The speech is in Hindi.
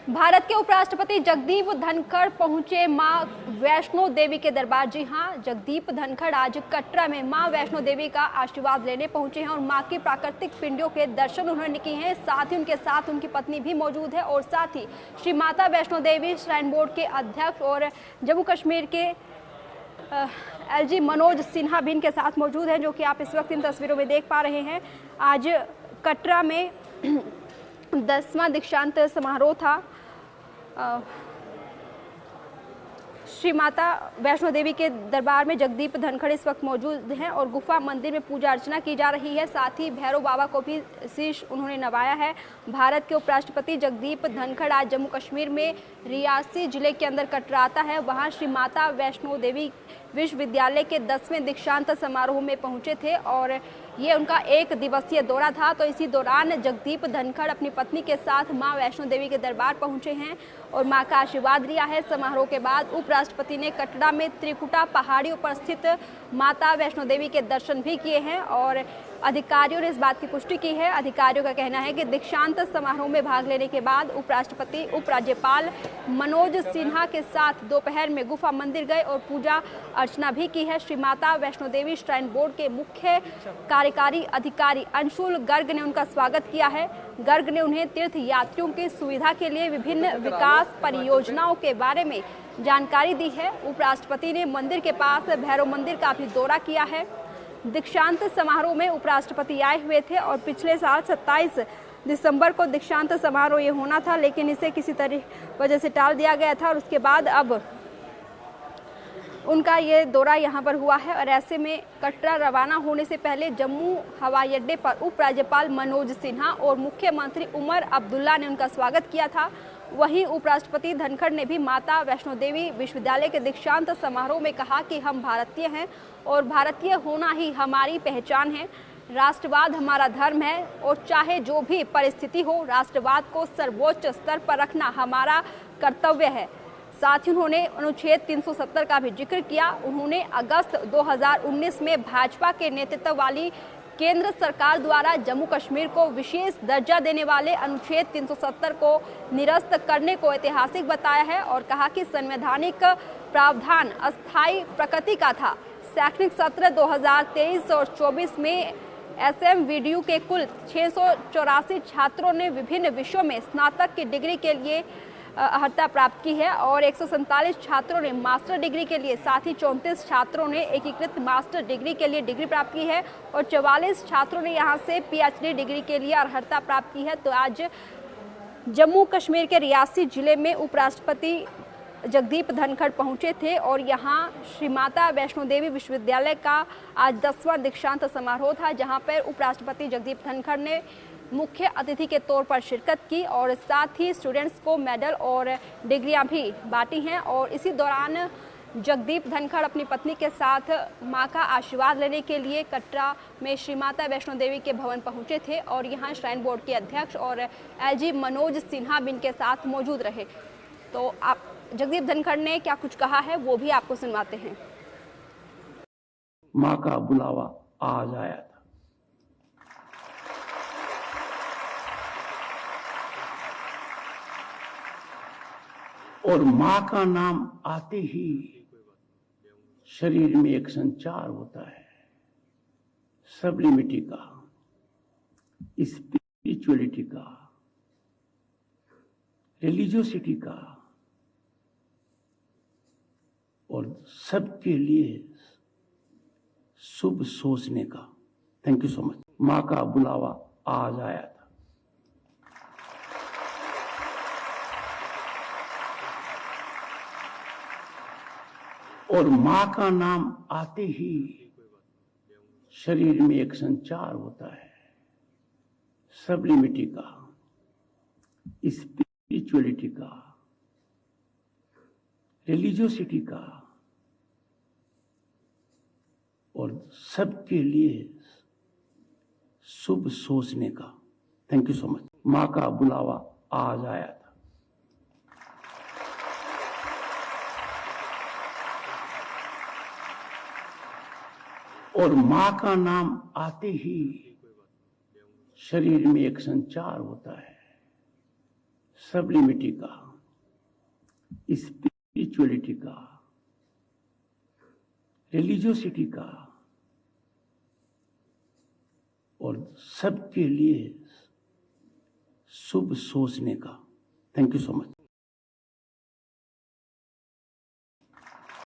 भारत के उपराष्ट्रपति जगदीप धनखड़ पहुंचे मां वैष्णो देवी के दरबार। जी हां, जगदीप धनखड़ आज कटरा में मां वैष्णो देवी का आशीर्वाद लेने पहुंचे हैं और मां की प्राकृतिक पिंडियों के दर्शन उन्होंने किए हैं। साथ ही उनके साथ उनकी पत्नी भी मौजूद है और साथ ही श्री माता वैष्णो देवी श्राइन बोर्ड के अध्यक्ष और जम्मू कश्मीर के एलजी मनोज सिन्हा भी इनके साथ मौजूद हैं, जो कि आप इस वक्त इन तस्वीरों में देख पा रहे हैं। आज कटरा में 10वां दीक्षांत समारोह था। श्री माता वैष्णो देवी के दरबार में जगदीप धनखड़ इस वक्त मौजूद हैं और गुफा मंदिर में पूजा अर्चना की जा रही है। साथ ही भैरव बाबा को भी शीश उन्होंने नवाया है। भारत के उपराष्ट्रपति जगदीप धनखड़ आज जम्मू कश्मीर में रियासी जिले के अंदर कटराता है। वहां श्री माता वैष्णो देवी विश्वविद्यालय के 10वें दीक्षांत समारोह में पहुंचे थे और ये उनका 1 दिवसीय दौरा था। तो इसी दौरान जगदीप धनखड़ अपनी पत्नी के साथ मां वैष्णो देवी के दरबार पहुंचे हैं और मां का आशीर्वाद लिया है। समारोह के बाद उपराष्ट्रपति ने कटरा में त्रिकुटा पहाड़ियों पर स्थित माता वैष्णो देवी के दर्शन भी किए हैं और अधिकारियों ने इस बात की पुष्टि की है। अधिकारियों का कहना है कि दीक्षांत समारोह में भाग लेने के बाद उपराष्ट्रपति उपराज्यपाल मनोज सिन्हा के साथ दोपहर में गुफा मंदिर गए और पूजा अर्चना भी की है। श्री माता वैष्णो देवी श्राइन बोर्ड के मुख्य कार्यकारी अधिकारी अंशुल गर्ग ने उनका स्वागत किया है। गर्ग ने उन्हें तीर्थ यात्रियों की सुविधा के लिए विभिन्न विकास परियोजनाओं के बारे में जानकारी दी है। उपराष्ट्रपति ने मंदिर के पास भैरव मंदिर का भी दौरा किया है। दीक्षांत समारोह में उपराष्ट्रपति आए हुए थे और पिछले साल 27 दिसंबर को दीक्षांत समारोह ये होना था, लेकिन इसे किसी वजह से टाल दिया गया था और उसके बाद अब उनका ये दौरा यहाँ पर हुआ है। और ऐसे में कटरा रवाना होने से पहले जम्मू हवाई अड्डे पर उपराज्यपाल मनोज सिन्हा और मुख्यमंत्री उमर अब्दुल्ला ने उनका स्वागत किया था। वहीं उपराष्ट्रपति धनखड़ ने भी माता वैष्णो देवी विश्वविद्यालय के दीक्षांत समारोह में कहा कि हम भारतीय हैं और भारतीय होना ही हमारी पहचान है। राष्ट्रवाद हमारा धर्म है और चाहे जो भी परिस्थिति हो, राष्ट्रवाद को सर्वोच्च स्तर पर रखना हमारा कर्तव्य है। साथ ही उन्होंने अनुच्छेद 370 का भी जिक्र किया। उन्होंने अगस्त 2019 में भाजपा के नेतृत्व वाली केंद्र सरकार द्वारा जम्मू कश्मीर को विशेष दर्जा देने वाले अनुच्छेद 370 को निरस्त करने को ऐतिहासिक बताया है और कहा कि संवैधानिक प्रावधान अस्थायी प्रकृति का था। शैक्षणिक सत्र 2023 और 24 में SMVDU के कुल 684 छात्रों ने विभिन्न विषयों में स्नातक की डिग्री के लिए अर्हता प्राप्त की है और 147 छात्रों ने मास्टर डिग्री के लिए, साथ ही 34 छात्रों ने एकीकृत मास्टर डिग्री के लिए डिग्री प्राप्त की है और 44 छात्रों ने यहां से PhD डिग्री के लिए अर्हता प्राप्त की है। तो आज जम्मू कश्मीर के रियासी जिले में उपराष्ट्रपति जगदीप धनखड़ पहुंचे थे और यहां श्री माता वैष्णो देवी विश्वविद्यालय का आज 10वां दीक्षांत समारोह था, जहां पर उपराष्ट्रपति जगदीप धनखड़ ने मुख्य अतिथि के तौर पर शिरकत की और साथ ही स्टूडेंट्स को मेडल और डिग्रियां भी बांटी हैं। और इसी दौरान जगदीप धनखड़ अपनी पत्नी के साथ मां का आशीर्वाद लेने के लिए कटरा में श्री माता वैष्णो देवी के भवन पहुंचे थे और यहां श्राइन बोर्ड के अध्यक्ष और एलजी मनोज सिन्हा भी इनके साथ मौजूद रहे। तो आप जगदीप धनखड़ ने क्या कुछ कहा है वो भी आपको सुनवाते हैं। मां का बुलावा आज आया था। और मां का नाम आते ही शरीर में एक संचार होता है, सब्लिमिटी का, स्पिरिचुअलिटी का, रिलीजियोसिटी का और सबके लिए शुभ सोचने का। Thank you so much. मां का बुलावा आज आया था। और मां का नाम आते ही शरीर में एक संचार होता है, सब्लिमिटी का, स्पिरिचुअलिटी का, रिलीजियोसिटी का और सबके लिए शुभ सोचने का। Thank you so much. मां का बुलावा आज आया था। और मां का नाम आते ही शरीर में एक संचार होता है, सब्लिमिटी का, स्पिरिचुअलिटी का, रिलीजियोसिटी का और सबके लिए शुभ सोचने का। Thank you so much.